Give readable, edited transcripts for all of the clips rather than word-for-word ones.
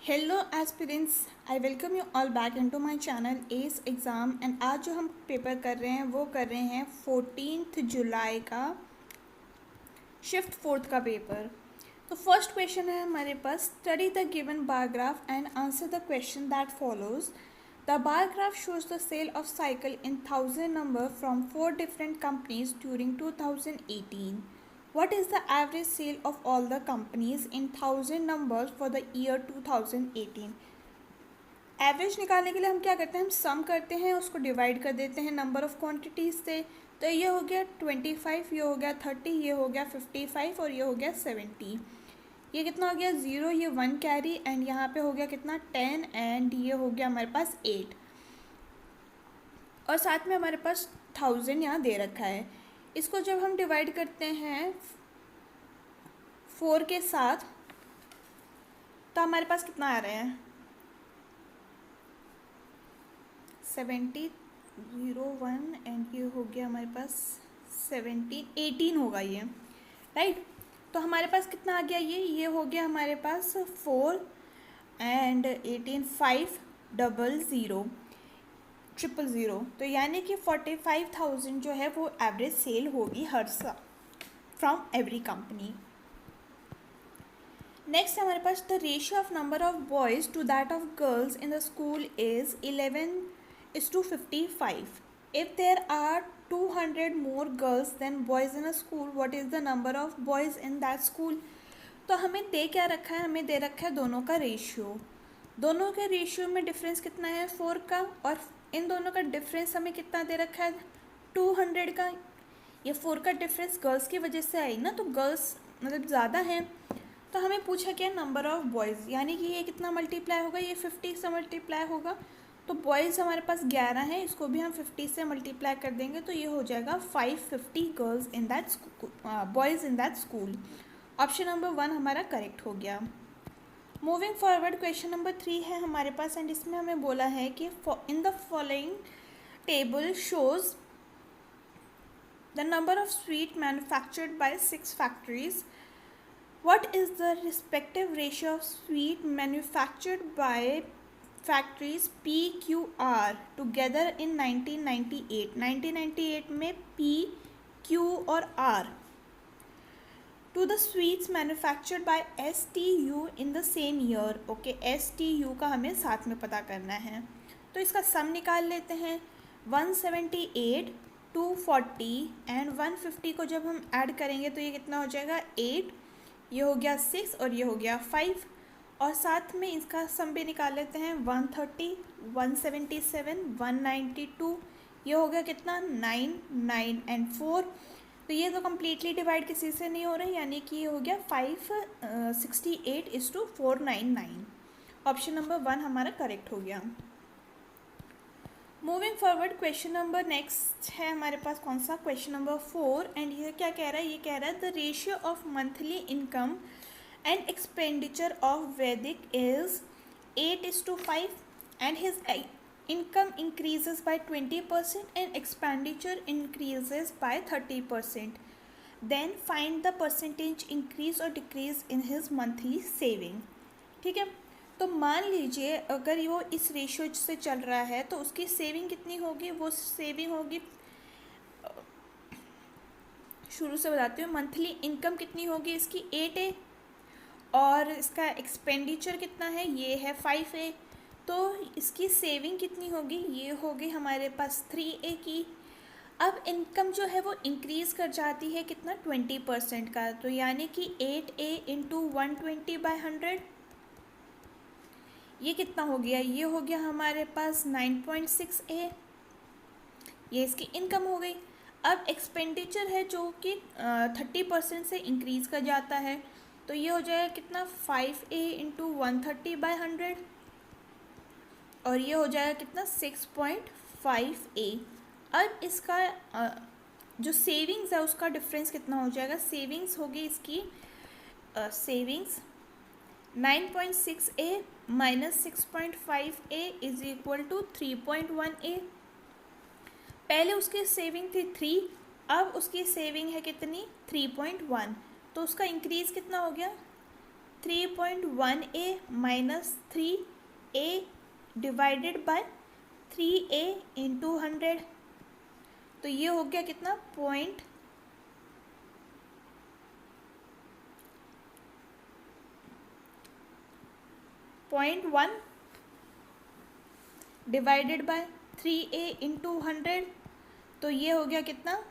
Hello aspirants, I welcome you all back into my channel S exam. And आज जो हम paper कर रहे हैं वो कर रहे हैं 14 जुलाई का शिफ्ट फोर्थ का पेपर। तो फर्स्ट क्वेश्चन है हमारे पास, study the given bar graph and answer the question that follows. The bar graph shows the sale of cycle in 1000 number from 4 different companies during 2018. What is the average sale of all the companies in 1000 numbers for the year 2018? Average निकालने के लिए हम क्या करते हैं, हम सम करते हैं, उसको डिवाइड कर देते हैं नंबर ऑफ़ क्वांटिटीज़ से। तो ये हो गया 25, ये हो गया 30, ये हो गया 55 और ये हो गया 70। ये कितना हो गया 0, ये 1 कैरी एंड यहाँ पे हो गया कितना 10 एंड ये हो गया हमारे पास 8 और साथ में हमारे पास 1000 यहाँ दे रखा है। इसको जब हम डिवाइड करते हैं 4 के साथ तो हमारे पास कितना आ रहा है 70, 01 एंड ये हो गया हमारे पास 17, 18 होगा ये, राइट। तो हमारे पास कितना आ गया, ये हो गया हमारे पास 4 एंड 18, 500 000। तो यानी कि 45,000 जो है वो एवरेज सेल होगी हर साल फ्रॉम एवरी कंपनी। नेक्स्ट हमारे पास, the ratio of number of boys to that of girls in the school is 11:55. If there are 200 more girls than boys in a school, what is the number of boys in that school? तो हमें दे क्या रखा है, हमें दे रखा है दोनों का रेशियो। दोनों के रेशियो में डिफरेंस कितना है 4 का, और इन दोनों का डिफरेंस हमें कितना दे रखा है 200 का। ये 4 का डिफरेंस गर्ल्स की वजह से आई ना, तो गर्ल्स मतलब ज़्यादा हैं। तो हमें पूछा क्या नंबर ऑफ़ बॉयज़, यानी कि ये कितना मल्टीप्लाई होगा, ये 50 से मल्टीप्लाई होगा। तो बॉयज़ हमारे पास 11 हैं, इसको भी हम 50 से मल्टीप्लाई कर देंगे तो ये हो जाएगा 550 girls in that boys in that school. Option number 1 हमारा करेक्ट हो गया। मूविंग फॉरवर्ड, क्वेश्चन नंबर 3 है हमारे पास एंड इसमें हमें बोला है कि in the following table shows the number of sweet manufactured by 6 factories. What is the respective ratio of sweet manufactured by factories P, Q, R together in 1998? 1998 में P, Q और R to the sweets manufactured by S, T, U in the same year. Okay, S, T, U का हमें साथ में पता करना है। तो इसका सम निकाल लेते हैं। 178, 240 एंड 150 को जब हम ऐड करेंगे तो ये कितना हो जाएगा 8, ये हो गया 6 और ये हो गया 5 और साथ में इसका सम भी निकाल लेते हैं 130, 177, 192, ये हो गया कितना 9, 9 एंड 4। तो ये तो कम्प्लीटली डिवाइड किसी से नहीं हो रहा है, यानी कि ये हो गया 568:499। ऑप्शन नंबर 1 हमारा करेक्ट हो गया। Moving forward, question number next है हमारे पास कौन सा, क्वेश्चन नंबर 4 एंड ये क्या कह रहा है, ये कह रहा है the ratio of monthly income and expenditure of Vaidik is 8:5 and his income increases by 20% and expenditure increases by 30%. Then find the percentage increase or decrease in his monthly saving. ठीक है, तो मान लीजिए अगर वो इस रेशियो से चल रहा है तो उसकी सेविंग कितनी होगी, वो सेविंग होगी, शुरू से बताती हूँ, मंथली इनकम कितनी होगी इसकी 8 है और इसका एक्सपेंडिचर कितना है, ये है 5 है। तो इसकी सेविंग कितनी होगी, ये होगी हमारे पास 3A की। अब इनकम जो है वो इंक्रीज़ कर जाती है कितना 20% का, तो यानी कि 8A इंटू 120/100 ये कितना हो गया, ये हो गया हमारे पास 9.6A, ये इसकी इनकम हो गई। अब एक्सपेंडिचर है जो कि 30% से इंक्रीज़ कर जाता है, तो ये हो जाएगा कितना 5A इंटू 130/100 और ये हो जाएगा कितना 6.5A। अब इसका जो सेविंग्स है उसका डिफरेंस कितना हो जाएगा, सेविंग्स होगी इसकी savings 9.6A minus 6.5A is equal to 3.1A। पहले उसकी सेविंग थी 3, अब उसकी सेविंग है कितनी 3.1, तो उसका इंक्रीज़ कितना हो गया 3.1a minus 3a divided by 3a into 100, तो ये हो गया कितना 0.1 डिवाइडेड बाय 3a इंटू 100, तो ये हो गया कितना,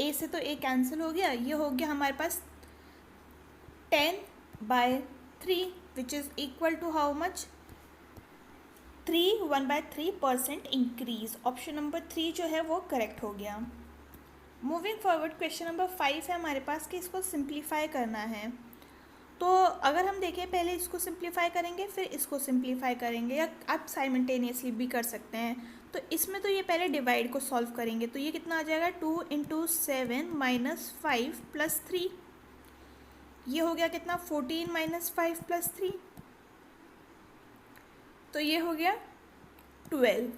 a से तो a कैंसिल हो गया, ये हो गया हमारे पास 10/3 which is equal to how much, 1/3% increase. Option number 3 जो है वो करेक्ट हो गया। मूविंग फॉरवर्ड, क्वेश्चन नंबर 5 है हमारे पास कि इसको सिंप्लीफाई करना है। तो अगर हम देखें, पहले इसको सिंप्लीफाई करेंगे फिर इसको सिंप्लीफाई करेंगे, या आप साइमल्टेनियसली भी कर सकते हैं। तो इसमें तो ये पहले डिवाइड को सॉल्व करेंगे, तो ये कितना आ जाएगा 2 इंटू 7 माइनस 5 प्लस 3, ये हो गया कितना 14 माइनस 5 प्लस 3, तो ये हो गया 12।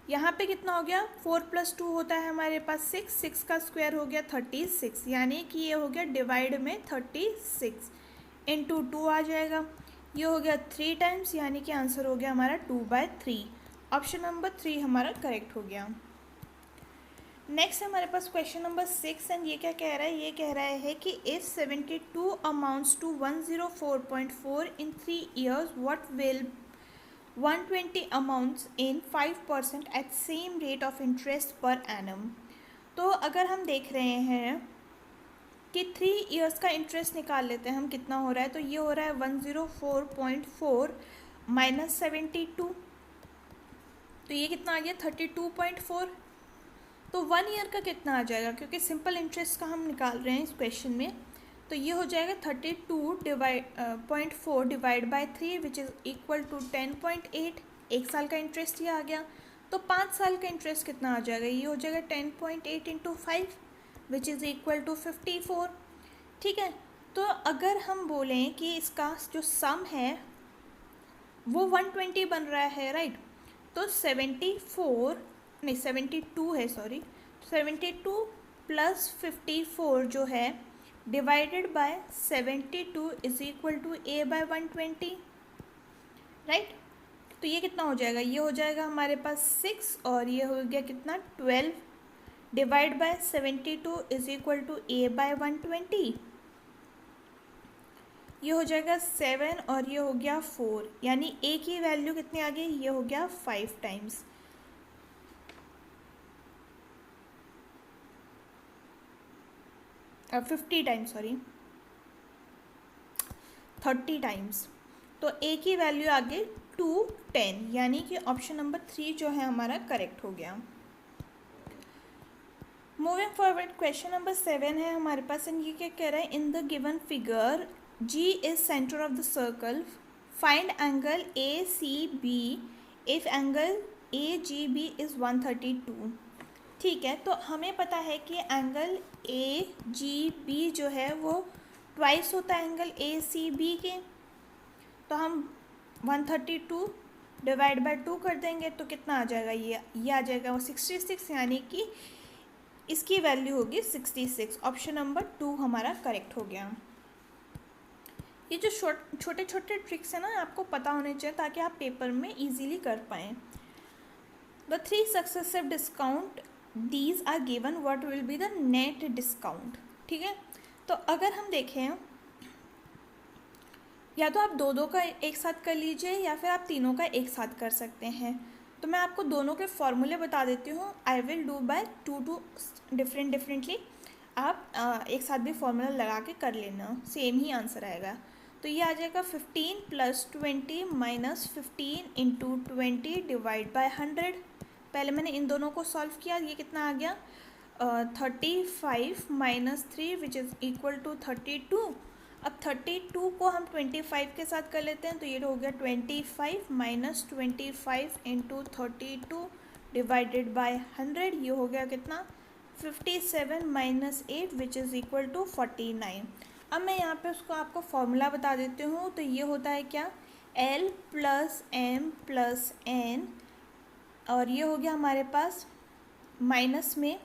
यहाँ पे कितना हो गया 4 + 2 होता है हमारे पास 6, 6 का स्क्वायर हो गया 36, यानी कि ये हो गया डिवाइड में 36 इंटू 2 आ जाएगा, ये हो गया 3 टाइम्स, यानी कि आंसर हो गया हमारा 2/3। ऑप्शन नंबर 3 हमारा करेक्ट हो गया। नेक्स्ट हमारे पास क्वेश्चन नंबर 6 एंड ये क्या कह रहा है, ये कह रहा है कि if 72 amounts to 104.4 in 3 years, what will 120 amounts in 5% at same rate of interest per annum. तो अगर हम देख रहे हैं कि 3 years का इंटरेस्ट निकाल लेते हैं हम, कितना हो रहा है, तो ये हो रहा है 104.4 माइनस 72, तो ये कितना आ गया 32.4। तो 1 ईयर का कितना आ जाएगा, क्योंकि सिंपल इंटरेस्ट का हम निकाल रहे हैं इस क्वेश्चन में, तो ये हो जाएगा 32.4 divide by 3 which is equal to 10.8। एक साल का इंटरेस्ट ये आ गया, तो 5 साल का इंटरेस्ट कितना आ जाएगा, ये हो जाएगा 10.8 into 5 which is equal to 54। ठीक है, तो अगर हम बोलें कि इसका जो सम है वो 120 बन रहा है, राइट, तो 72 है, सॉरी, 72 प्लस 54 जो है divided by 72 is equal to a/120, right. तो ये कितना हो जाएगा, ये हो जाएगा हमारे पास 6 और ये हो गया कितना 12 divide by 72 is equal to a/120, ये हो जाएगा 7 और ये हो गया 4, यानी a की वैल्यू कितनी आ गई, ये हो गया 5 टाइम्स। अब 50 टाइम्स, सॉरी 30 टाइम्स, तो a की वैल्यू आ गई 210, यानी कि ऑप्शन नंबर 3 जो है हमारा करेक्ट हो गया। मूविंग फॉरवर्ड, क्वेश्चन नंबर 7 है हमारे पास एंड ये क्या कह रहा है, in the given figure G is centre of the circle, find angle ACB if angle AGB is 132। ठीक है, तो हमें पता है कि एंगल AGB जो है वो ट्वाइस होता है एंगल ACB के, तो हम 132 डिवाइड बाय 2 कर देंगे तो कितना आ जाएगा, ये आ जाएगा वो 66, यानी कि इसकी वैल्यू होगी 66। ऑप्शन नंबर 2 हमारा करेक्ट हो गया। ये जो छोटे छोटे ट्रिक्स है ना, आपको पता होने चाहिए ताकि आप पेपर में इजीली कर पाएँ। The 3 successive discount these are given, what will be the net discount. ठीक है, तो अगर हम देखें, या तो आप दो का एक साथ कर लीजिए या फिर आप तीनों का एक साथ कर सकते हैं। तो मैं आपको दोनों के फॉर्मूले बता देती हूँ, I will do by two differently. आप एक साथ भी फॉर्मूला लगा के कर लेना, सेम ही आंसर आएगा। तो ये आ जाएगा 15 + 20 माइनस 15 इंटू 20 डिवाइड बाय 100। पहले मैंने इन दोनों को सॉल्व किया, ये कितना आ गया 35 minus 3 which is equal to 32। अब 32 को हम 25 के साथ कर लेते हैं, तो ये हो गया 25 माइनस 25 इंटू 32 डिवाइडेड बाय 100, ये हो गया कितना 57 minus 8 which is equal to 49। अब मैं यहाँ पे उसको आपको फॉर्मूला बता देती हूँ, तो ये होता है क्या, L + M + N, और ये हो गया हमारे पास माइनस में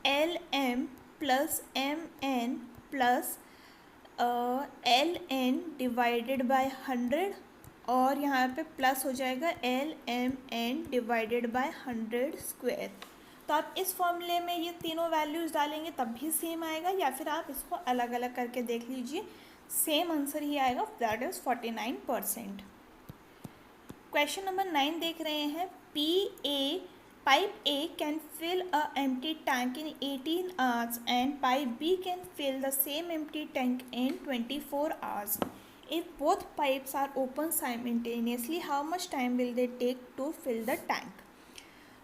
LM + MN plus LN divided by 100 और यहाँ पे प्लस हो जाएगा LMN डिवाइडेड बाय 100 स्क्वायर। तो आप इस फॉर्मूले में ये तीनों वैल्यूज़ डालेंगे तब भी सेम आएगा, या फिर आप इसको अलग अलग करके देख लीजिए, सेम आंसर ही आएगा, दैट इज़ 49%। क्वेश्चन नंबर 9 देख रहे हैं। Pipe A can fill a empty tank in 18 hours and pipe B can fill the same empty tank in 24 hours. If both pipes are open simultaneously, how much time will they take to fill the tank?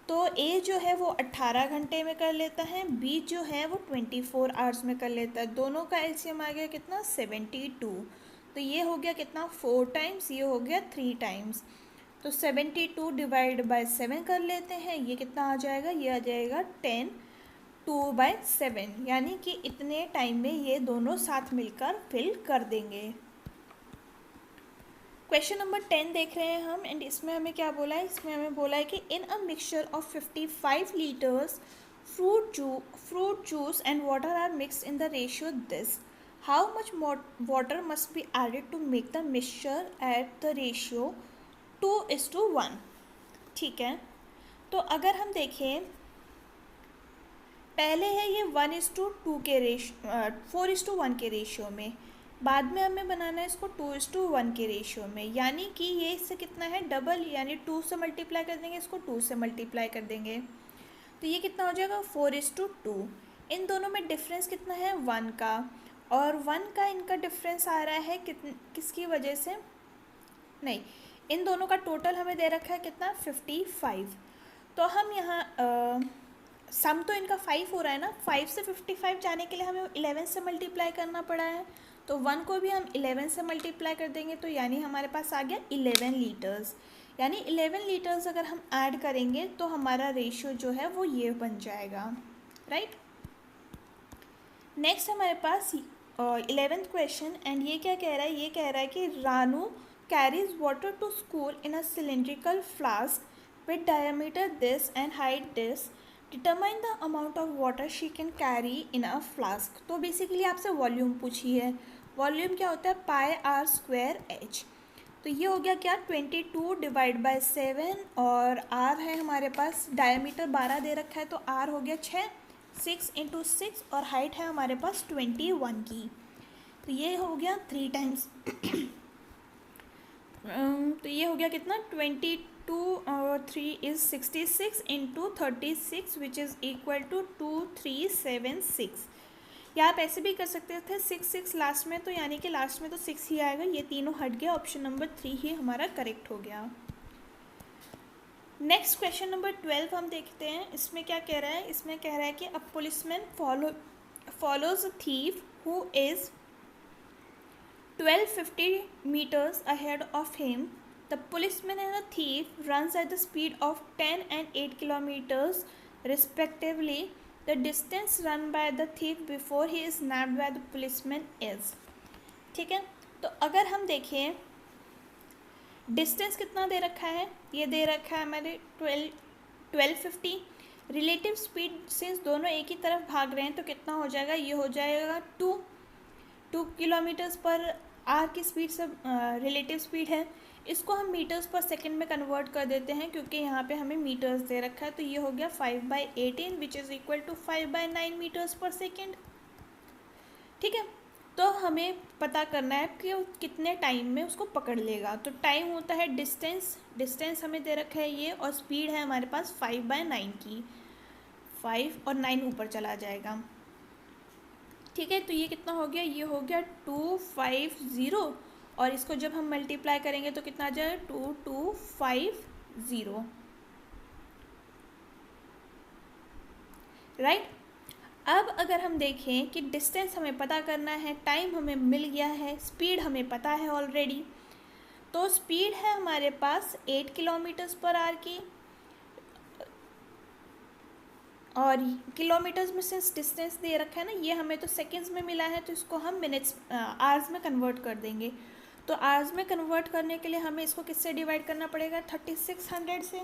तो A जो है वो 18 घंटे में कर लेता है, B जो है वो 24 आवर्स में कर लेता है। दोनों का एलसीएम आ गया कितना 72। तो ये हो गया कितना 4 टाइम्स, ये हो गया 3 टाइम्स। तो 72 डिवाइड बाय 7 कर लेते हैं, ये कितना आ जाएगा, ये आ जाएगा 10 2/7, यानी कि इतने टाइम में ये दोनों साथ मिलकर फिल कर देंगे। क्वेश्चन नंबर 10 देख रहे हैं हम, एंड इसमें हमें क्या बोला है, इसमें हमें बोला है कि in a mixture of 55 litres fruit juice and water are mix in the ratio this, how much water must be added to make the mixture at the ratio 2:1। ठीक है, तो अगर हम देखें पहले है ये 1:2 के 4:1 के रेशियो में, बाद में हमें बनाना है इसको 2:1 के रेशियो में, यानी कि ये इससे कितना है डबल, यानी 2 से मल्टीप्लाई कर देंगे, इसको 2 से मल्टीप्लाई कर देंगे, तो ये कितना हो जाएगा 4:2। इन दोनों में डिफरेंस कितना है 1 का, और 1 का इनका डिफरेंस आ रहा है किसकी वजह से, नहीं, इन दोनों का टोटल हमें दे रखा है कितना 55। तो हम यहाँ सम तो इनका 5 हो रहा है ना, 5 से 55 जाने के लिए हमें 11 से मल्टीप्लाई करना पड़ा है, तो 1 को भी हम 11 से मल्टीप्लाई कर देंगे, तो यानी हमारे पास आ गया 11 लीटर्स, यानी 11 लीटर्स अगर हम ऐड करेंगे तो हमारा रेशियो जो है वो ये बन जाएगा, राइट। नेक्स्ट हमारे पास 11th क्वेश्चन, एंड ये क्या कह रहा है, ये कह रहा है कि Ranu carries water to school in a cylindrical flask with diameter this and height this, determine the amount of water she can carry in a flask। तो बेसिकली आपसे वॉल्यूम पूछी है, वॉल्यूम क्या होता है πr²h, तो ये हो गया क्या 22 डिवाइड बाय 7, और r है हमारे पास डायमीटर 12 दे रखा है, तो r हो गया 6, 6 × 6, और हाइट है हमारे पास 21 की, तो ये हो गया 3 टाइम्स तो ये हो गया कितना 22 और 3 is 66 × 36 which is equal to 2376। या आप ऐसे भी कर सकते थे 6 लास्ट में, तो यानी कि लास्ट में तो 6 ही आएगा, ये तीनों हट गया, ऑप्शन नंबर 3 ही हमारा करेक्ट हो गया। नेक्स्ट क्वेश्चन नंबर 12 हम देखते हैं, इसमें क्या कह रहा है, इसमें कह रहा है कि a policeman follows a thief who is 1250 meters ahead of him. The policeman and the thief runs at the speed of 10 and 8 kilometers respectively. The distance run by the thief before he is nabbed by the policeman is, ठीक है। तो अगर हम देखें distance कितना दे रखा है, ये दे रखा है हमारे 1250, रिलेटिव स्पीड सिंस दोनों एक ही तरफ भाग रहे हैं तो कितना हो जाएगा, ये हो जाएगा 2 किलोमीटर्स पर आर की स्पीड से रिलेटिव स्पीड है, इसको हम मीटर्स पर सेकंड में कन्वर्ट कर देते हैं क्योंकि यहाँ पे हमें मीटर्स दे रखा है, तो ये हो गया 5/18 which is equal to 5/9 metres per second. ठीक है, तो हमें पता करना है कि कितने टाइम में उसको पकड़ लेगा, तो टाइम होता है डिस्टेंस हमें दे रखा है ये, और स्पीड है हमारे पास 5/9 की, 5 और 9 ऊपर चला जाएगा। ठीक है, तो ये कितना हो गया, ये हो गया 250, और इसको जब हम मल्टीप्लाई करेंगे तो कितना आ जाएगा 2250, राइट। अब अगर हम देखें कि डिस्टेंस हमें पता करना है, टाइम हमें मिल गया है, स्पीड हमें पता है ऑलरेडी, तो स्पीड है हमारे पास 8 किलोमीटर्स पर आवर की, और किलोमीटर्स में सिंस डिस्टेंस दे रखा है ना, ये हमें तो सेकंड्स में मिला है, तो इसको हम मिनट्स आवर्स में कन्वर्ट कर देंगे। तो आवर्स में कन्वर्ट करने के लिए हमें इसको किससे डिवाइड करना पड़ेगा, 3600 से।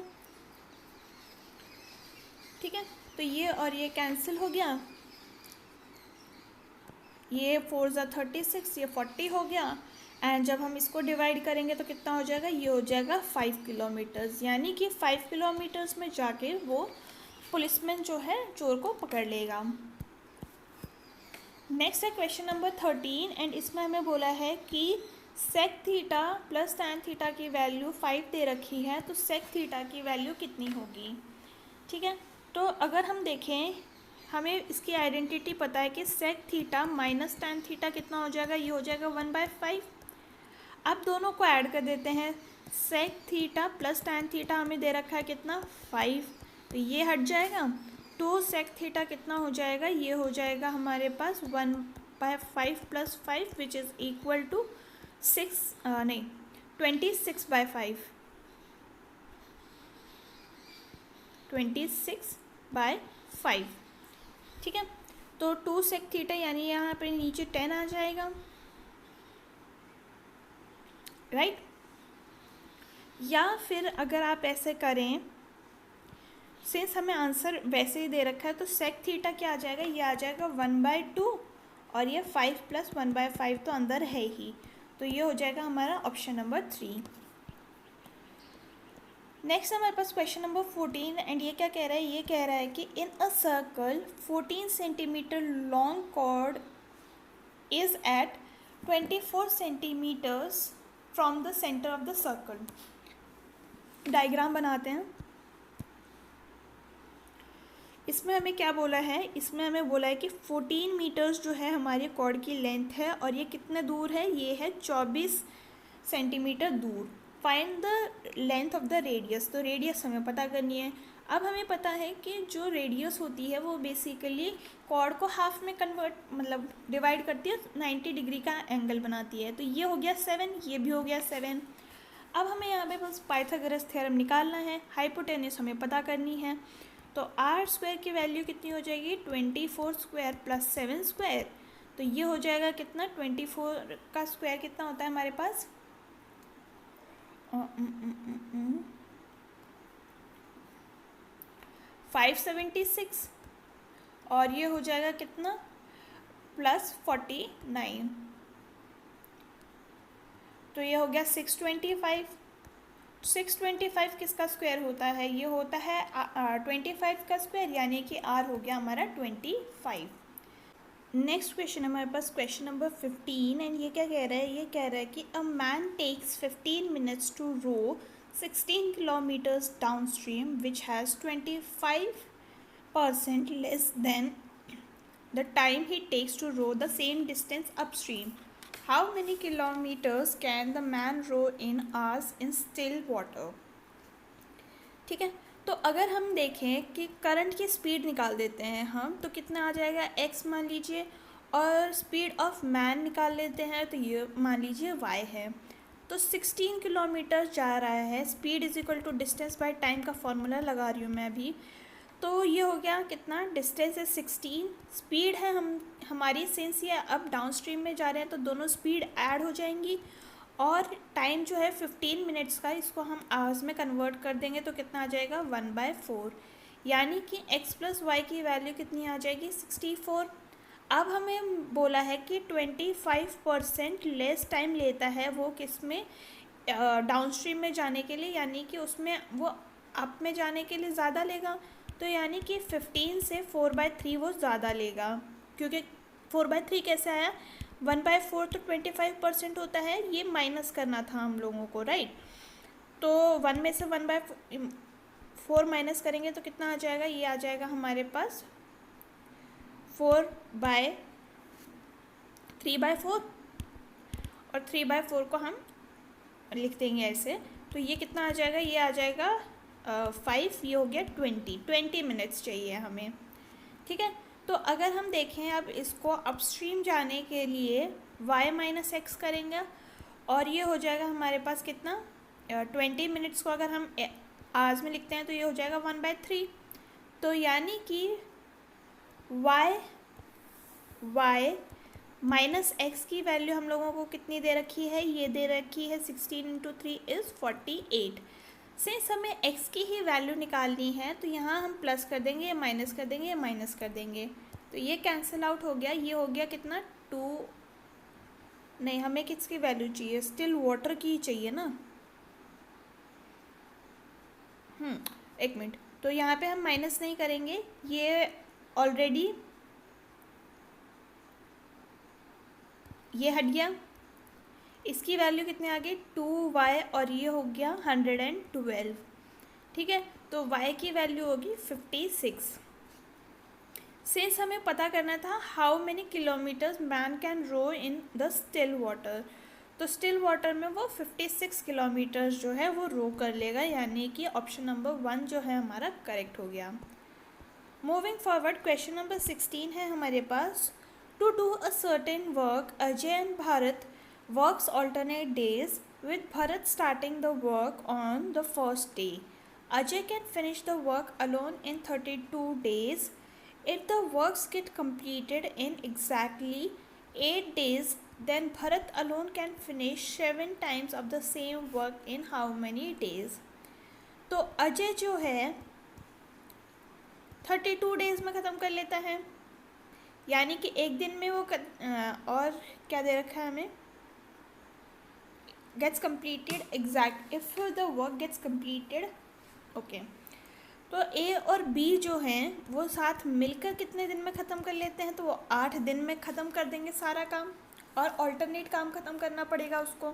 ठीक है, तो ये और ये कैंसिल हो गया, ये 4 ज़ा 36, ये 40 हो गया। एंड जब हम इसको डिवाइड करेंगे तो कितना हो जाएगा, ये हो जाएगा 5 किलोमीटर्स, यानी कि 5 किलोमीटर्स में जाके वो पुलिसमैन जो है चोर को पकड़ लेगा। नेक्स्ट है क्वेश्चन नंबर 13 एंड इसमें हमें बोला है कि sec theta plus tan theta की वैल्यू 5 दे रखी है, तो सेक थीटा की वैल्यू कितनी होगी। ठीक है, तो अगर हम देखें हमें इसकी आइडेंटिटी पता है कि sec theta minus tan theta कितना हो जाएगा, ये हो जाएगा 1/5। अब दोनों को ऐड कर देते हैं, sec theta plus tan theta हमें दे रखा है कितना 5, तो ये हट जाएगा। तो सेक थीटा कितना हो जाएगा, ये हो जाएगा हमारे पास 1/5 + 5 विच इज़ इक्वल टू 26/5, 26/5। ठीक है, तो 2 सेक थीटा यानी यहाँ पर नीचे 10 आ जाएगा, राइट। या फिर अगर आप ऐसे करें, सिंस हमें आंसर वैसे ही दे रखा है, तो सेक थीटा क्या आ जाएगा, ये आ जाएगा 1/2 और ये 5 + 1/5 तो अंदर है ही, तो ये हो जाएगा हमारा ऑप्शन नंबर 3। नेक्स्ट हमारे पास क्वेश्चन नंबर 14 एंड ये क्या कह रहा है, ये कह रहा है कि in a circle 14 centimetre long chord is at 24 centimetres from the centre of the circle. Diagram बनाते हैं। इसमें हमें क्या बोला है, इसमें हमें बोला है कि 14 मीटर्स जो है हमारी कॉर्ड की लेंथ है और ये कितने दूर है, ये है 24 सेंटीमीटर दूर। Find the length of the radius, तो रेडियस हमें पता करनी है। अब हमें पता है कि जो रेडियस होती है वो बेसिकली कॉर्ड को हाफ में कन्वर्ट मतलब डिवाइड करती है, 90 डिग्री का एंगल बनाती है। तो ये हो गया 7, ये भी हो गया 7। अब हमें यहाँ पे बस पाइथागोरस थ्योरम निकालना है, हाइपोटेन्यूस हमें पता करनी है। तो आर स्क्वायर की वैल्यू कितनी हो जाएगी, 24 स्क्वायर प्लस 7 स्क्वायर, तो ये हो जाएगा कितना, 24 का स्क्वायर कितना होता है हमारे पास 576 और ये हो जाएगा कितना प्लस 49, तो ये हो गया 625। 625 किसका स्क्वायर होता है, ये होता है 25 का स्क्वायर, यानी कि आर हो गया हमारा 25। नेक्स्ट क्वेश्चन हमारे पास क्वेश्चन नंबर 15 एंड ये क्या कह रहा है, ये कह रहा है कि a man takes 15 minutes to row 16 kilometres downstream which has 25% less than the time he takes to row the same distance upstream. How many kilometres can the man row in hours in still water. ठीक है, तो अगर हम देखें कि current की speed निकाल देते हैं हम, तो कितना आ जाएगा x मान लीजिए, और स्पीड ऑफ मैन निकाल लेते हैं तो ये मान लीजिए y है। तो 16 किलोमीटर जा रहा है, speed is equal to distance by time का फॉर्मूला लगा रही हूँ मैं अभी। तो ये हो गया कितना, डिस्टेंस है 16, स्पीड है हमारी सिंस ये अब डाउन स्ट्रीम में जा रहे हैं तो दोनों स्पीड ऐड हो जाएंगी, और टाइम जो है 15 मिनट्स का, इसको हम आवर्स में कन्वर्ट कर देंगे तो कितना आ जाएगा 1/4, यानी कि x + y की वैल्यू कितनी आ जाएगी 64। अब हमें बोला है कि 25% लेस टाइम लेता है वो किस में, डाउन स्ट्रीम में जाने के लिए, यानी कि उसमें वो अप में जाने के लिए ज़्यादा लेगा, तो यानी कि 15 से 4/3 वो ज़्यादा लेगा, क्योंकि 4/3 कैसे आया, 1/4 तो 25% होता है, ये माइनस करना था हम लोगों को, राइट। तो 1 में से 1/4 माइनस करेंगे तो कितना आ जाएगा, ये आ जाएगा हमारे पास 3/4, और 3/4 को हम लिख देंगे ऐसे, तो ये कितना आ जाएगा, ये आ जाएगा 5, ये हो गया 20 मिनट्स चाहिए हमें। ठीक है, तो अगर हम देखें अब इसको अपस्ट्रीम जाने के लिए y - x करेंगे, और ये हो जाएगा हमारे पास कितना, 20 मिनट्स को अगर हम आवर्स में लिखते हैं तो ये हो जाएगा 1/3, तो यानी कि y -x की वैल्यू हम लोगों को कितनी दे रखी है, ये दे रखी है 16 × 3 = 48। सिंस हमें x की ही वैल्यू निकालनी है तो यहाँ हम प्लस कर देंगे, या माइनस कर देंगे, या माइनस कर देंगे, तो ये कैंसिल आउट हो गया, ये हो गया कितना टू, नहीं हमें किसकी वैल्यू चाहिए, स्टिल वाटर की ही चाहिए ना। एक मिनट, तो यहाँ पे हम माइनस नहीं करेंगे, ये ऑलरेडी ये हट गया, इसकी वैल्यू कितने आ गई 2y और ये हो गया 112। ठीक है, तो y की वैल्यू होगी 56। सिंस हमें पता करना था how many kilometres man can row in the still water, तो स्टिल वाटर में वो 56 किलोमीटर्स जो है वो रो कर लेगा, यानी कि ऑप्शन नंबर 1 जो है हमारा करेक्ट हो गया। मूविंग फॉरवर्ड, क्वेश्चन नंबर 16 है हमारे पास। To do a certain work Ajay and Bharat works alternate days with Bharat starting the work on the first day. Ajay can finish the work alone in 32 days. If the works get completed in exactly 8 days, then Bharat alone can finish 7 times of the same work in how many days? तो अजय जो है 32 days में ख़त्म कर लेता है, यानी कि एक दिन में वो और क्या दे रखा है हमें, gets completed exact if the work gets completed। Okay, तो ए और बी जो हैं वो साथ मिलकर कितने दिन में ख़त्म कर लेते हैं, तो वो 8 दिन में ख़त्म कर देंगे सारा काम, और ऑल्टरनेट काम ख़त्म करना पड़ेगा उसको।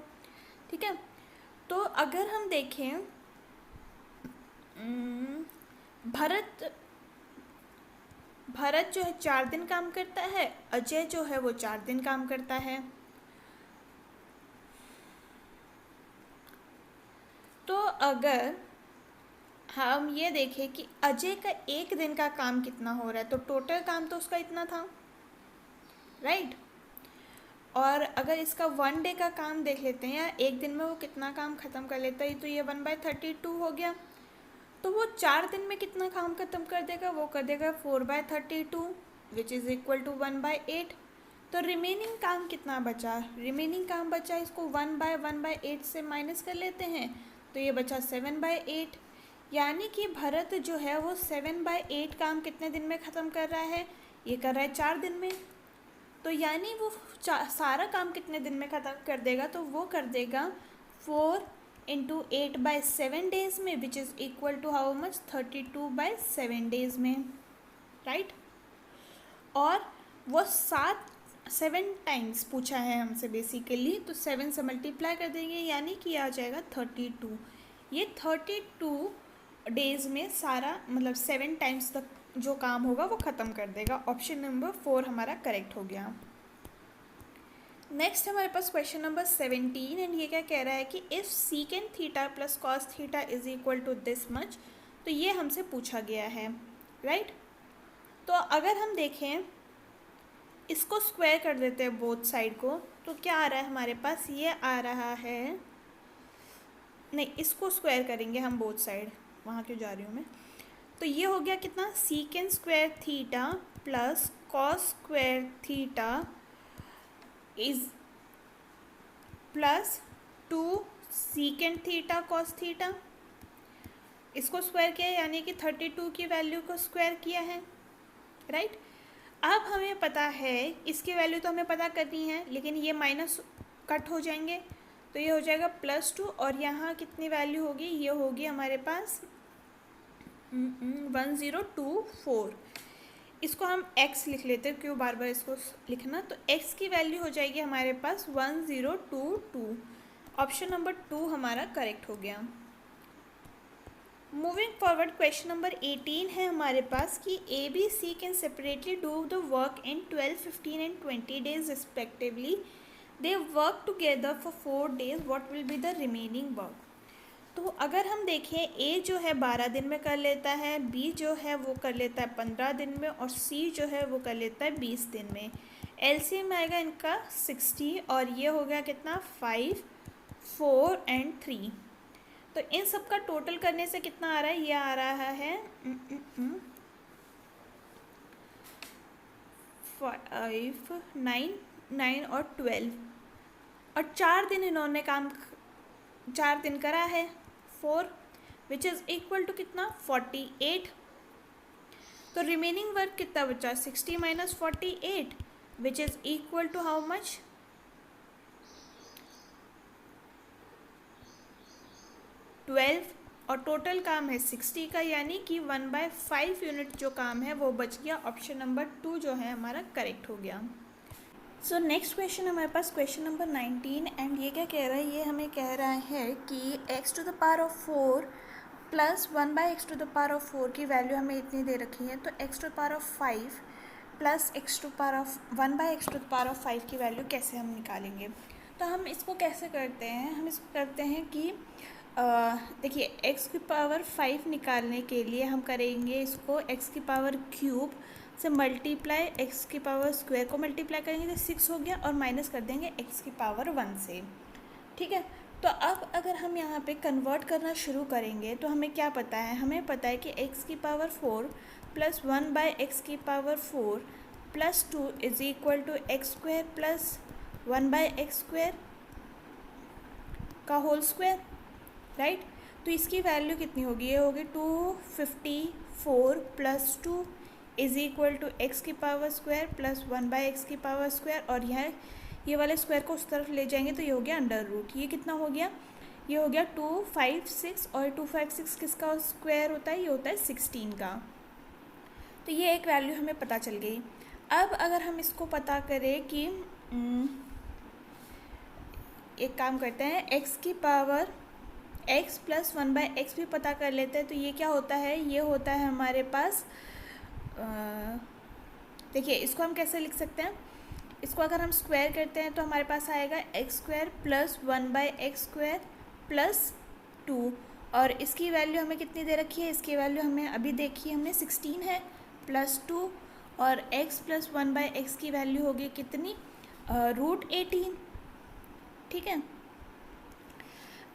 ठीक है, तो अगर हम देखें भरत जो है 4 दिन काम करता है, अजय जो है वो 4 दिन काम करता है। तो अगर हम ये देखें कि अजय का एक दिन का काम कितना हो रहा है, तो टोटल काम तो उसका इतना था, राइट। और अगर इसका 1 डे का काम देख लेते हैं, या एक दिन में वो कितना काम ख़त्म कर लेता है, तो ये 1/32 हो गया। तो वो 4 दिन में कितना काम ख़त्म कर देगा, वो कर देगा 4/32 विच इज़ इक्वल टू 1/8। तो रिमेनिंग काम कितना बचा, रिमेनिंग काम बचा, इसको 1/1/8 से माइनस कर लेते हैं, तो ये बचा 7/8। यानी कि भरत जो है वो 7/8 काम कितने दिन में ख़त्म कर रहा है, ये कर रहा है 4 दिन में। तो यानी वो सारा काम कितने दिन में ख़त्म कर देगा, तो वो कर देगा 4 × 8/7 डेज़ में, which is equal to how much 32/7 days में, राइट। और वो 7 टाइम्स पूछा है हमसे बेसिकली, तो 7 से मल्टीप्लाई कर देंगे, यानी कि आ जाएगा 32। ये 32 डेज़ में सारा मतलब 7 टाइम्स तक जो काम होगा वो ख़त्म कर देगा। ऑप्शन नंबर 4 हमारा करेक्ट हो गया। नेक्स्ट हमारे पास क्वेश्चन नंबर 17, एंड ये क्या कह रहा है कि if secant theta plus cos theta is equal to this much, तो ये हमसे पूछा गया है, राइट। तो अगर हम देखें, इसको स्क्वायर कर देते हैं बोथ साइड को, तो क्या आ रहा है हमारे पास, ये आ रहा है, नहीं इसको स्क्वायर करेंगे हम बोथ साइड, वहाँ क्यों जा रही हूँ मैं। तो ये हो गया कितना, secant square theta plus cos square theta is plus 2 secant theta cos theta. इसको स्क्वायर किया यानी कि 32 की वैल्यू को स्क्वायर किया है, राइट। अब हमें पता है इसकी वैल्यू तो हमें पता करनी है, लेकिन ये माइनस कट हो जाएंगे, तो ये हो जाएगा +2, और यहाँ कितनी वैल्यू होगी, ये होगी हमारे पास 1024। इसको हम x लिख लेते हैं, क्यों बार बार इसको लिखना। तो x की वैल्यू हो जाएगी हमारे पास 1022। ऑप्शन नंबर 2 हमारा करेक्ट हो गया। मूविंग फॉरवर्ड, क्वेश्चन नंबर 18 है हमारे पास कि ABC can separately do the work in 12, 15 and 20 days respectively. They work together for 4 days, what will be the remaining work. तो अगर हम देखें, A जो है 12 दिन में कर लेता है, B जो है वो कर लेता है 15 दिन में, और C जो है वो कर लेता है 20 दिन में। LCM आएगा इनका 60, और ये हो गया कितना 5, 4 एंड 3। तो इन सब का टोटल करने से कितना आ रहा है, ये आ रहा है 5, 9 और 12, और 4 दिन इन्होंने काम 4 दिन करा है 4, विच इज़ इक्वल टू कितना 48। तो रिमेनिंग वर्क कितना बचा 60 - 48, which is equal to how much 12 और टोटल काम है 60 का, यानी कि 1/5 यूनिट जो काम है वो बच गया। ऑप्शन नंबर 2 जो है हमारा करेक्ट हो गया। सो नेक्स्ट क्वेश्चन हमारे पास क्वेश्चन नंबर 19 एंड ये क्या कह रहा है, ये हमें कह रहा है कि x to the power of 4 plus 1/x to the power of 4 की वैल्यू हमें इतनी दे रखी है, तो x to the power of 5 plus x to power of 1/x to the power of 5 की वैल्यू कैसे हम निकालेंगे। तो हम इसको कैसे करते हैं, हम इसको करते हैं कि देखिए x की पावर 5 निकालने के लिए हम करेंगे इसको x की पावर क्यूब से मल्टीप्लाई, x की पावर स्क्वायर को मल्टीप्लाई करेंगे तो 6 हो गया, और माइनस कर देंगे x की पावर 1 से। ठीक है, तो अब अगर हम यहाँ पे कन्वर्ट करना शुरू करेंगे तो हमें क्या पता है, हमें पता है कि x की पावर 4 प्लस 1/x की power 4 plus 2 is equal to x square plus 1/x square का होल स्क्वायर, राइट। तो इसकी वैल्यू कितनी होगी, ये होगी 254 plus 2 is equal to x की पावर स्क्वायर प्लस 1/x की पावर स्क्वायर, और यह ये वाले स्क्वायर को उस तरफ ले जाएंगे तो ये हो गया अंडर रूट। ये कितना हो गया, ये हो गया 256, और 256 किसका स्क्वायर होता है, ये होता है 16 का। तो ये एक वैल्यू हमें पता चल गई। अब अगर हम इसको पता करें कि एक काम करते हैं, x की पावर x प्लस 1/x भी पता कर लेते हैं। तो ये क्या होता है, ये होता है हमारे पास, देखिए इसको हम कैसे लिख सकते हैं, इसको अगर हम स्क्वायर करते हैं तो हमारे पास आएगा x square plus 1/x square plus 2, और इसकी वैल्यू हमें कितनी दे रखी है, इसकी वैल्यू हमें अभी देखी हमने 16 है, प्लस 2, और x प्लस 1/x की वैल्यू होगी कितनी, √18। ठीक है,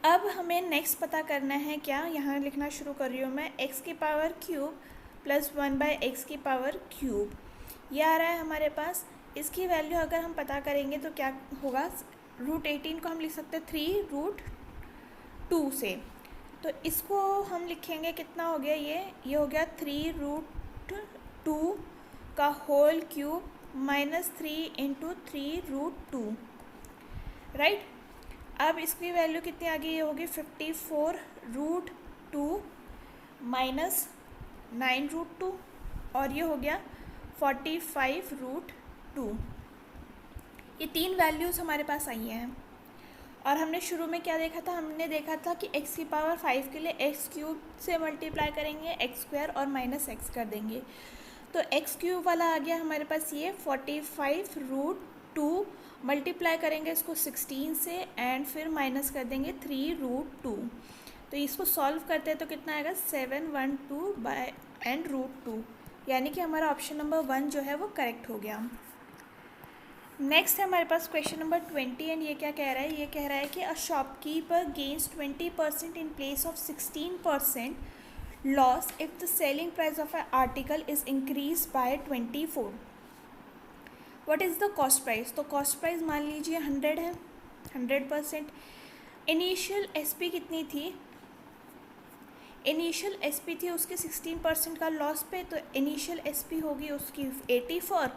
अब हमें नेक्स्ट पता करना है क्या, यहाँ लिखना शुरू कर रही हूँ मैं, x की पावर क्यूब प्लस 1/x की पावर क्यूब, ये आ रहा है हमारे पास। इसकी वैल्यू अगर हम पता करेंगे तो क्या होगा, √18 को हम लिख सकते हैं 3√2 से, तो इसको हम लिखेंगे कितना हो गया, ये हो गया 3√2 का whole cube minus 3 into 3√2, right. अब इसकी वैल्यू कितनी आ गई, ये होगी 54√2 माइनस 9√2, और ये हो गया 45√2। ये तीन वैल्यूज़ हमारे पास आई हैं, और हमने शुरू में क्या देखा था, हमने देखा था कि x की पावर 5 के लिए एक्स क्यूब से मल्टीप्लाई करेंगे, एक्स स्क्वायर और माइनस एक्स कर देंगे, तो एक्स क्यूब वाला आ गया हमारे पास ये 45√2, मल्टीप्लाई करेंगे इसको 16 से एंड फिर माइनस कर देंगे 3√2, तो इसको सॉल्व करते हैं तो कितना आएगा 712/√2, यानी कि हमारा ऑप्शन नंबर 1 जो है वो करेक्ट हो गया। नेक्स्ट है हमारे पास क्वेश्चन नंबर 20 एंड ये क्या कह रहा है, ये कह रहा है कि a shopkeeper gains 20% in place of 16% loss if the selling price of a article is increase by 24। What is the cost price, तो कॉस्ट प्राइस मान लीजिए 100 है, 100%। इनिशियल एसपी कितनी थी, इनिशियल एसपी थी उसके 16% का लॉस पे, तो इनिशियल एसपी होगी उसकी 84,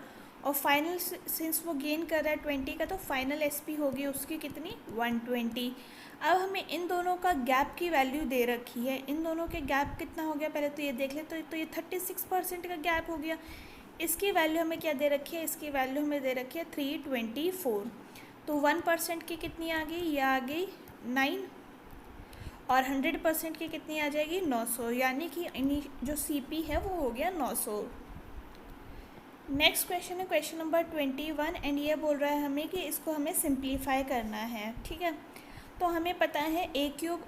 और फाइनल सिंस वो गेन कर रहा है 20 का, तो फाइनल एसपी होगी उसकी कितनी 120। अब हमें इन दोनों का गैप की वैल्यू दे रखी है, इन दोनों के गैप कितना हो गया पहले तो ये देख ले, तो ये 36% का गैप हो गया। इसकी वैल्यू हमें क्या दे रखी है, इसकी वैल्यू हमें दे रखी है 324, तो 1% की कितनी आ गई, ये आ गई 9, और 100% की कितनी आ जाएगी 900, यानी कि जो सीपी है वो हो गया 900। नेक्स्ट क्वेश्चन है क्वेश्चन नंबर 21 एंड ये बोल रहा है हमें कि इसको हमें सिंप्लीफाई करना है। ठीक है, तो हमें पता है ए क्यूब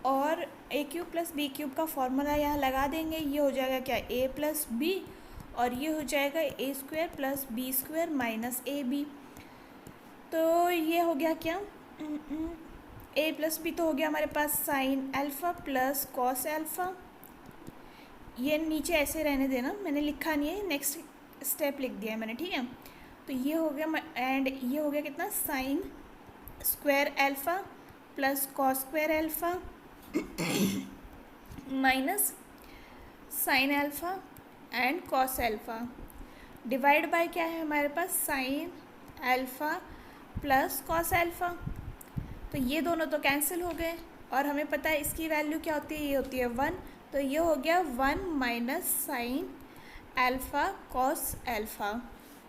प्लस बी क्यूब का फॉर्मूला यहाँ लगा देंगे, ये हो जाएगा क्या a प्लस बी, और ये हो जाएगा a square plus b square minus a b. तो ये हो गया क्या, a प्लस बी तो हो गया हमारे पास sine alpha plus cos alpha, ये नीचे ऐसे रहने देना, मैंने लिखा नहीं है, नेक्स्ट स्टेप लिख दिया है मैंने। ठीक है, तो ये हो गया एंड ये हो गया कितना sine square alpha plus cos square alpha minus sine alpha and cos alpha divide by क्या है हमारे पास sine alpha plus cos alpha, तो ये दोनों तो कैंसिल हो गए और हमें पता है इसकी वैल्यू क्या होती है, ये होती है 1, तो ये हो गया 1 minus sine alpha cos alpha,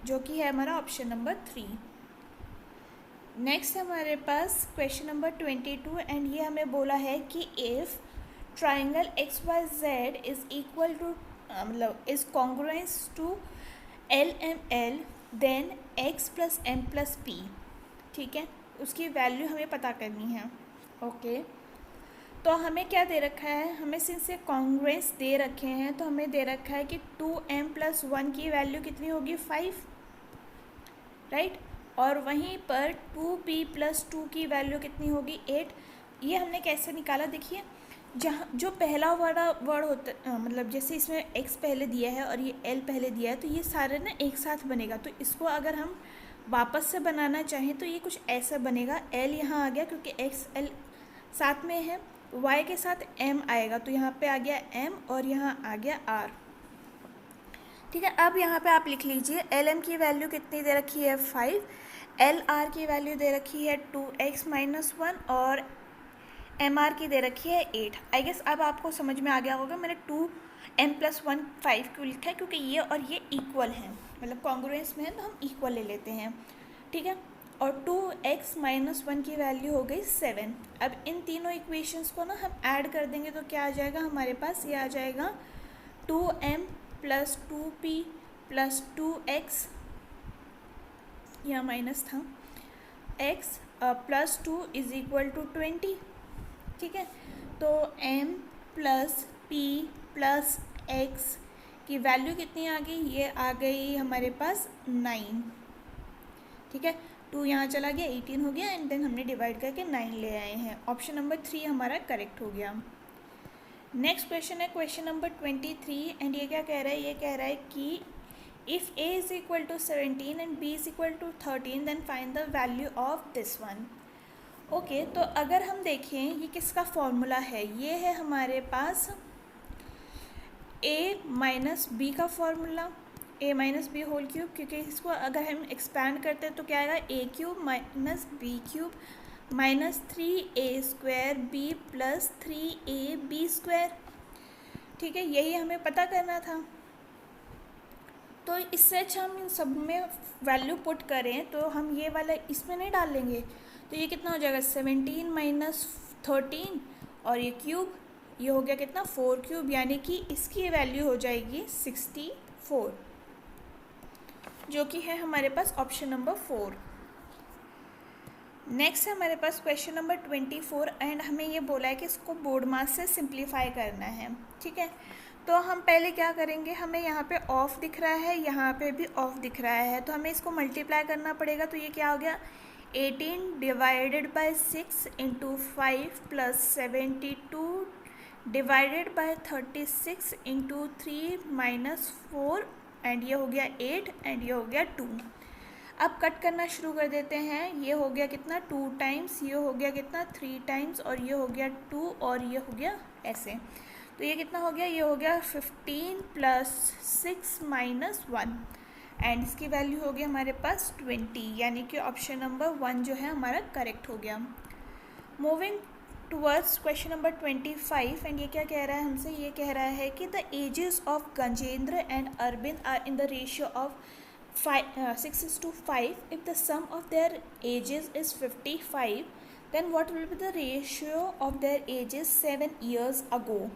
जो कि है हमारा ऑप्शन नंबर 3। नेक्स्ट हमारे पास क्वेश्चन नंबर 22 एंड ये हमें बोला है कि if triangle X Y Z is equal to मतलब is congruence to L M L then X plus M plus P, ठीक है, उसकी वैल्यू हमें पता करनी है। ओके, तो हमें क्या दे रखा है, हमें सिंस ये कॉन्ग्रुएंस दे रखे हैं तो हमें दे रखा है कि 2m+1 की वैल्यू कितनी होगी 5, राइट, और वहीं पर 2p+2 की वैल्यू कितनी होगी 8। ये हमने कैसे निकाला, देखिए जहाँ जो पहला वाला वर्ड होता मतलब जैसे इसमें x पहले दिया है और ये l पहले दिया है, तो ये सारे ना एक साथ बनेगा, तो इसको अगर हम वापस से बनाना चाहें तो ये कुछ ऐसा बनेगा, l यहाँ आ गया क्योंकि x l साथ में है, y के साथ m आएगा, तो यहाँ पे आ गया m और यहाँ आ गया r, ठीक है। अब यहाँ पे आप लिख लीजिए lm की वैल्यू कितनी दे रखी है 5, lr की वैल्यू दे रखी है 2x-1 और mr की दे रखी है 8। आई गेस अब आपको समझ में आ गया होगा मैंने 2m+1 5 क्यों लिखा है, क्योंकि ये और ये इक्वल हैं, मतलब कॉन्ग्रुएंस में है तो हम इक्वल ले लेते हैं, ठीक है। और 2x-1 की वैल्यू हो गई 7। अब इन तीनों इक्वेशंस को ना हम ऐड कर देंगे तो क्या आ जाएगा हमारे पास, ये आ जाएगा 2m + 2p + 2x, यहाँ माइनस था, x + 2 = 20, ठीक है। तो m + p + x की वैल्यू कितनी आ गई, ये आ गई हमारे पास 9, ठीक है। 2 यहाँ चला गया 18 हो गया एंड देन हमने डिवाइड करके 9 ले आए हैं, ऑप्शन नंबर 3 हमारा करेक्ट हो गया। नेक्स्ट क्वेश्चन है क्वेश्चन नंबर 23 एंड ये क्या कह रहा है, ये कह रहा है कि if a = 17 and b = 13 then find the value of this one. Okay, तो अगर हम देखें ये किसका फॉर्मूला है, ये है हमारे पास a माइनस बी का formula, a minus B whole cube, क्योंकि इसको अगर हम एक्सपैंड करते हैं तो क्या आएगा a³ - b³ -3a² b + 3ab², ठीक है, यही हमें पता करना था। तो इससे अच्छा हम इन सब में वैल्यू पुट करें तो हम ये वाला इसमें नहीं डालेंगे, तो ये कितना हो जाएगा 17 - 13 और ये क्यूब, ये हो गया कितना 4³, यानी कि इसकी वैल्यू हो जाएगी 64, जो कि है हमारे पास ऑप्शन नंबर 4। नेक्स्ट है हमारे पास क्वेश्चन नंबर 24 एंड हमें ये बोला है कि इसको बोर्ड मास से सिंप्लीफाई करना है, ठीक है। तो हम पहले क्या करेंगे, हमें यहाँ पे ऑफ दिख रहा है, यहाँ पे भी ऑफ दिख रहा है, तो हमें इसको मल्टीप्लाई करना पड़ेगा, तो ये क्या हो गया 18 / 6 × 5 + 72 / 36 × 3 - 4 एंड ये हो गया 8 एंड ये हो गया 2। अब कट करना शुरू कर देते हैं, ये हो गया कितना 2 टाइम्स, ये हो गया कितना 3 टाइम्स और ये हो गया 2 और ये हो गया ऐसे, तो ये कितना हो गया, ये हो गया 15 + 6 - 1 एंड इसकी वैल्यू हो गई हमारे पास 20, यानी कि ऑप्शन नंबर 1 जो है हमारा करेक्ट हो गया। Moving towards question number 25 and ये क्या कह रहा है हमसे, ये कह रहा है कि the ages of Gajendra and Arvind are in the ratio of 6:5. If the sum of their ages is 55, then what will be the ratio of their ages 7 years ago,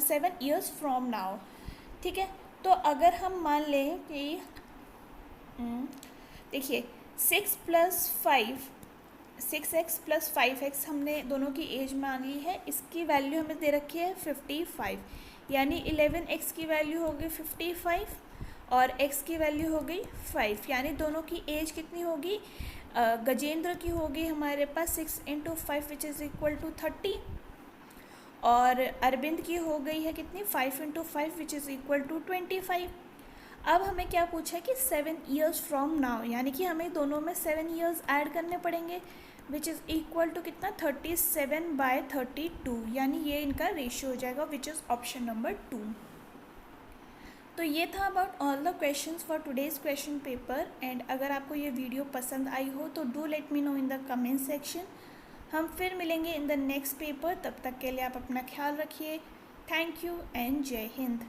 7 years from now, ठीक है। तो अगर हम मान लें कि देखिए 6 + 5 6x + 5x हमने दोनों की एज मान ली है, इसकी वैल्यू हमें दे रखी है 55, यानी 11x की वैल्यू हो गई 55 और x की वैल्यू हो गई 5, यानी दोनों की एज कितनी होगी, गजेंद्र की होगी हमारे पास 6 × 5 = 30 और अरविंद की हो गई है कितनी 5 × 5 = 25। अब हमें क्या पूछा है कि 7 years फ्रॉम नाउ, यानी कि हमें दोनों में 7 years ऐड करने पड़ेंगे विच इज़ इक्वल टू कितना 37/32, यानी ये इनका रेशियो हो जाएगा विच इज़ ऑप्शन नंबर 2। तो ये था about all the questions for today's question paper. And अगर आपको ये वीडियो पसंद आई हो तो do let me know in the comment section. हम फिर मिलेंगे इन द नेक्स्ट पेपर, तब तक के लिए आप अपना ख्याल रखिए। थैंक यू एंड जय हिंद।